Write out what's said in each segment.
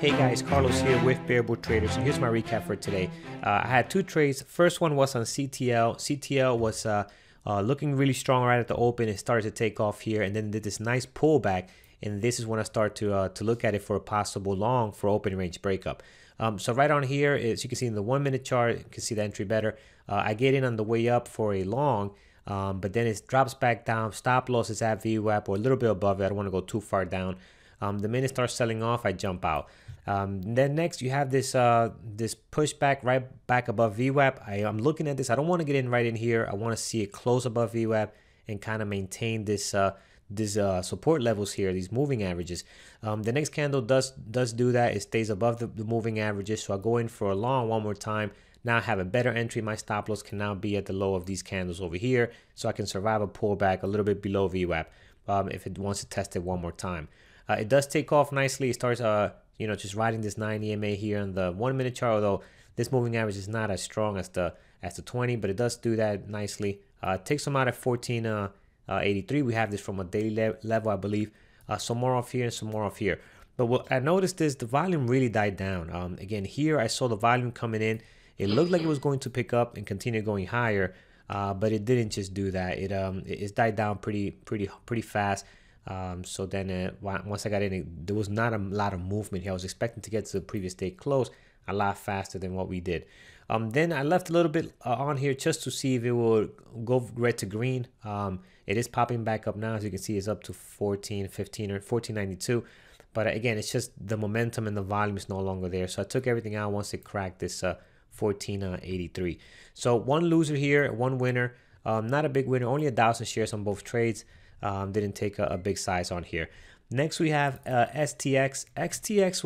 Hey guys, Carlos here with Bearable Traders, and here's my recap for today. I had two trades. First one was on CTL. CTL was looking really strong right at the open. It started to take off here, and then did this nice pullback. And this is when I start to look at it for a possible long for open range breakup. So right on here, as you can see in the 1 minute chart, you can see the entry better. I get in on the way up for a long, but then it drops back down. Stop loss is at VWAP or a little bit above it. I don't want to go too far down. The minute it starts selling off, I jump out. Then next you have this this pushback right back above VWAP. I'm looking at this. I don't want to get in right in here. I want to see it close above VWAP and kind of maintain this support levels here, these moving averages. The next candle does do that. It stays above the moving averages. So I go in for a long one more time. Now I have a better entry. My stop loss can now be at the low of these candles over here, so I can survive a pullback a little bit below VWAP if it wants to test it one more time. It does take off nicely. It starts just riding this 9 EMA here on the 1 minute chart, although this moving average is not as strong as the 20, but it does do that nicely. It takes them out at 1483. We have this from a daily level, I believe. Some more off here and some more off here. But what I noticed is the volume really died down. Again, here I saw the volume coming in. It looked like it was going to pick up and continue going higher, but it didn't just do that. It died down pretty fast. So then once I got in, there was not a lot of movement here. I was expecting to get to the previous day close a lot faster than what we did. Then I left a little bit on here just to see if it will go red to green. It is popping back up now. As you can see, it's up to 1415 or 1492. But again, it's just the momentum and the volume is no longer there. So I took everything out once it cracked this 1483. So one loser here, one winner. Not a big winner, only 1,000 shares on both trades. Didn't take a big size on here. Next we have STX. XTX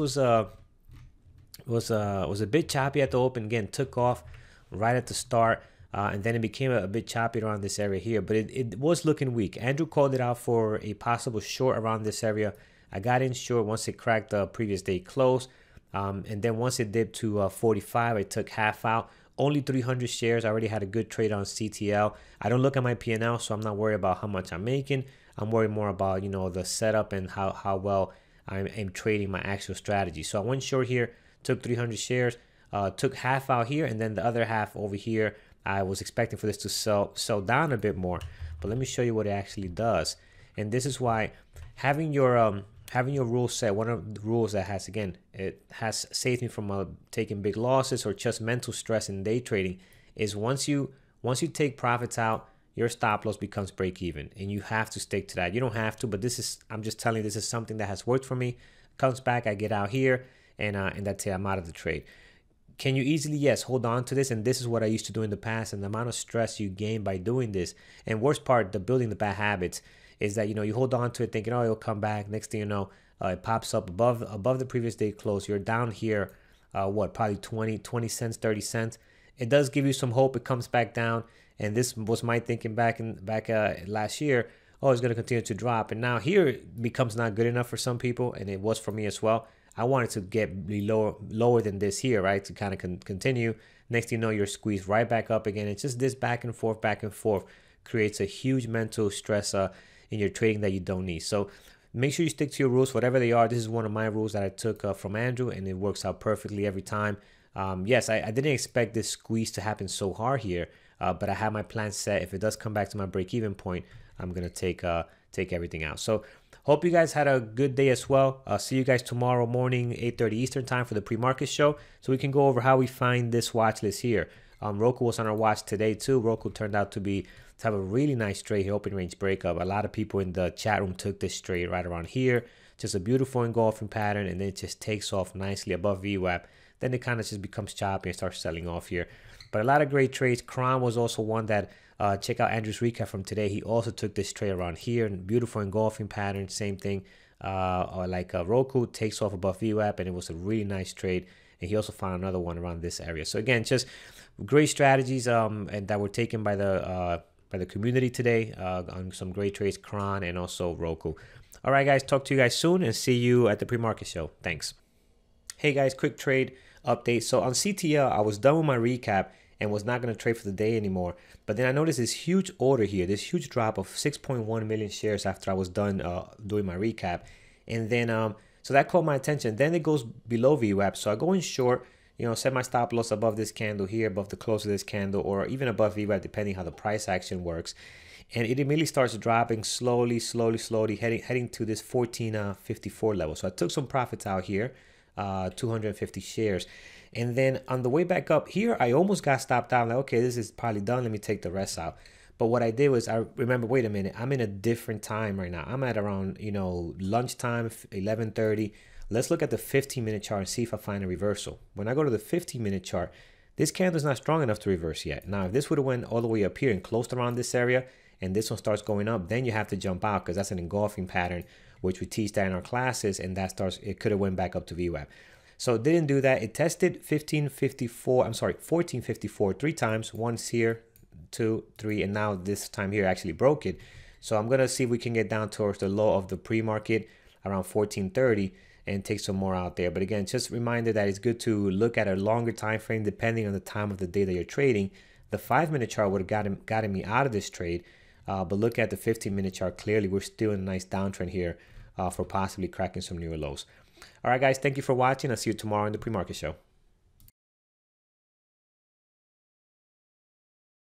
was a bit choppy at the open. Again, took off right at the start, and then it became a bit choppy around this area here. But it was looking weak. Andrew called it out for a possible short around this area. I got in short once it cracked the previous day close, and then once it dipped to 45, I took half out. Only 300 shares. I already had a good trade on CTL. I don't look at my P&L, so I'm not worried about how much I'm making. I'm worried more about, the setup and how well I'm trading my actual strategy. So I went short here, took 300 shares, took half out here, and then the other half over here. I was expecting for this to sell down a bit more, but let me show you what it actually does. And this is why having your rule set, one of the rules that has, again, it has saved me from taking big losses or just mental stress in day trading, is once you take profits out, your stop loss becomes break even, and you have to stick to that. You don't have to, but I'm just telling you, this is something that has worked for me. Comes back, I get out here, and that's it. I'm out of the trade. Can you easily? Yes, hold on to this, and this is what I used to do in the past, and the amount of stress you gain by doing this. And worst part, the building the bad habits, is that you hold on to it thinking, oh, it'll come back. Next thing you know, it pops up above the previous day close. You're down here, probably 20 cents, 30 cents. It does give you some hope. It comes back down, and this was my thinking back last year. Oh, it's going to continue to drop, and now here it becomes not good enough for some people, and it was for me as well. I wanted to get lower than this here, right, to kind of continue. Next thing you know, you're squeezed right back up again. It's just this back and forth creates a huge mental stress in your trading that you don't need. So make sure you stick to your rules, whatever they are. This is one of my rules that I took from Andrew, and it works out perfectly every time. Yes, I didn't expect this squeeze to happen so hard here, but I have my plan set. If it does come back to my break-even point, I'm gonna take everything out. So hope you guys had a good day as well. I'll see you guys tomorrow morning, 8:30 Eastern time for the pre-market show, so we can go over how we find this watch list here. Roku was on our watch today too. Roku turned out to have a really nice trade here, open range breakup. A lot of people in the chat room took this trade right around here. Just a beautiful engulfing pattern, and then it just takes off nicely above VWAP. Then it kind of just becomes choppy and starts selling off here. But a lot of great trades. Kron was also one that, check out Andrew's recap from today. He also took this trade around here. And beautiful engulfing pattern, same thing. Roku takes off above VWAP, and it was a really nice trade. And he also found another one around this area. So again, just great strategies and that were taken by the community today on some great trades, Kron and also Roku. All right, guys, talk to you guys soon, and see you at the pre-market show. Thanks. Hey guys, quick trade update. So on CTL, I was done with my recap and was not going to trade for the day anymore. But then I noticed this huge order here, this huge drop of 6.1 million shares after I was done doing my recap. And then So that caught my attention. Then it goes below VWAP. So I go in short, you know, set my stop loss above this candle here, above the close of this candle, or even above VWAP, depending how the price action works. And it immediately starts dropping slowly, heading to this 1454 level. So I took some profits out here, 250 shares. And then on the way back up here, I almost got stopped out. I'm like, okay, this is probably done. Let me take the rest out. But what I did was I remember, wait a minute, I'm in a different time right now. I'm at around, you know, lunchtime, 11:30. Let's look at the 15-minute chart and see if I find a reversal. When I go to the 15-minute chart, this candle is not strong enough to reverse yet. Now, if this would have went all the way up here and closed around this area, and this one starts going up, then you have to jump out because that's an engulfing pattern, which we teach that in our classes, and that starts, it could have went back up to VWAP. So it didn't do that. It tested 1454 three times, once here, 2, 3, and now this time here actually broke it. So I'm gonna see if we can get down towards the low of the pre-market around 1430 and take some more out there. But again, just a reminder that it's good to look at a longer time frame depending on the time of the day that you're trading. The 5-minute chart would have gotten me out of this trade, but look at the 15-minute chart. Clearly we're still in a nice downtrend here for possibly cracking some newer lows. All right, guys, thank you for watching. I'll see you tomorrow in the pre-market show.